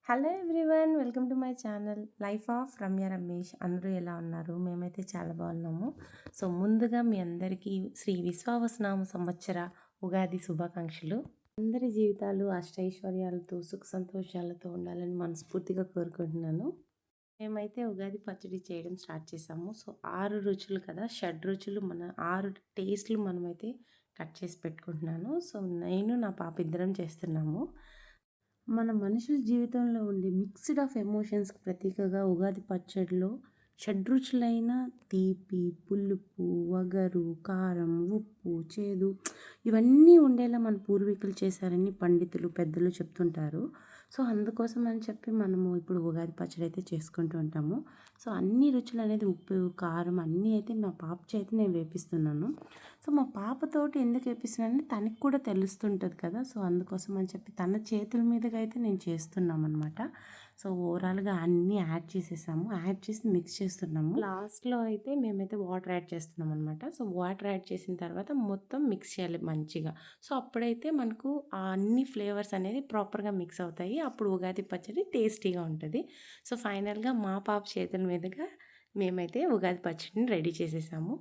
Hello everyone, welcome to my channel life of Ramya Ramesh. అందరూ ఎలా ఉన్నారు? మేమైతే చాలా బాగున్నాము. సో ముందుగా మీ అందరికీ శ్రీ విశ్వావసనామ సంవత్సర ఉగాది శుభాకాంక్షలు. అందరి జీవితాలు అష్టైశ్వర్యాలతో సుఖ సంతోషాలతో ఉండాలని మనస్ఫూర్తిగా కోరుకుంటున్నాను. మేమైతే ఉగాది పచ్చడి చేయడం స్టార్ట్ చేసాము. సో 6 రుచులు కదా, షడ్రుచులు, మన 6 టేస్ట్లు మనమైతే కట్ చేసి పెట్టుకుంటున్నాను. సో నేను నా పాప ఇద్దరం చేస్తున్నాము. మన మనుషుల జీవితంలో ఉండే మిక్స్డ్ ఆఫ్ ఎమోషన్స్కి ప్రతీకగా ఉగాది పచ్చడిలో షడ్రుచులైన తీపి, పులుపు, వగరు, కారం, ఉప్పు, చేదు ఇవన్నీ ఉండేలా మన పూర్వీకులు చేశారని పండితులు పెద్దలు చెప్తుంటారు. సో అందుకోసం అని చెప్పి మనము ఇప్పుడు ఉగాది పచ్చడి అయితే చేసుకుంటూ ఉంటాము. సో అన్ని రుచులు అనేది ఉప్పు, కారం అన్నీ అయితే మా పాప చేతి నేను వేపిస్తున్నాను. సో మా పాపతోటి ఎందుకు వేపిస్తున్నానంటే తనకి కూడా తెలుస్తుంటుంది కదా. సో అందుకోసం అని చెప్పి తన చేతుల మీదుగా అయితే నేను చేస్తున్నామన్నమాట. సో ఓవరాల్గా అన్నీ యాడ్ చేసేసాము, యాడ్ చేసి మిక్స్ చేస్తున్నాము. లాస్ట్లో అయితే మేమైతే వాటర్ యాడ్ చేస్తున్నాం అనమాట. సో వాటర్ యాడ్ చేసిన తర్వాత మొత్తం మిక్స్ చేయాలి మంచిగా. సో అప్పుడైతే మనకు ఆ అన్ని ఫ్లేవర్స్ అనేది ప్రాపర్గా మిక్స్ అవుతాయి. అప్పుడు ఉగాది పచ్చడి టేస్టీగా ఉంటుంది. సో ఫైనల్గా మా పాప చేతుల మీదుగా మేమైతే ఉగాది పచ్చడిని రెడీ చేసేసాము.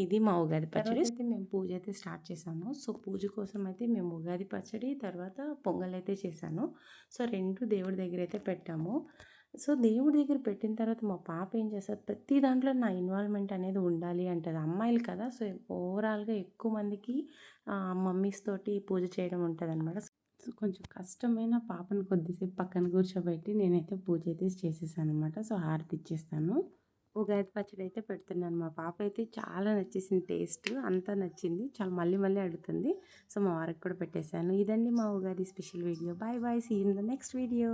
ఇది మా ఉగాది పచ్చడి. అయితే మేము పూజ అయితే స్టార్ట్ చేసాము. సో పూజ కోసం అయితే మేము ఉగాది పచ్చడి తర్వాత పొంగల్ అయితే చేశాను. సో 2 దేవుడి దగ్గర అయితే పెట్టాము. సో దేవుడి దగ్గర పెట్టిన తర్వాత మా పాప ఏం చేస్తారు, ప్రతి దాంట్లో నా ఇన్వాల్వ్మెంట్ అనేది ఉండాలి అంటది. అమ్మాయిలు కదా, సో ఓవరాల్గా ఎక్కువ మందికి మమ్మీస్ తోటి పూజ చేయడం ఉంటుంది అనమాట. సో కొంచెం కష్టమైన పాపను కొద్దిసేపు పక్కన కూర్చోబెట్టి నేనైతే పూజ అయితే చేసేసాను అనమాట. సో హారతి ఇచ్చేస్తాను. ఉగాది పచ్చడి అయితే పెడుతున్నాను. మా పాప అయితే చాలా నచ్చేసింది, టేస్ట్ అంతా నచ్చింది, చాలా మళ్ళీ మళ్ళీ అడుగుతుంది. సో మా వారికి కూడా పెట్టేశాను. ఇదండి మా Ugadi special video. Bye bye, see in the next video.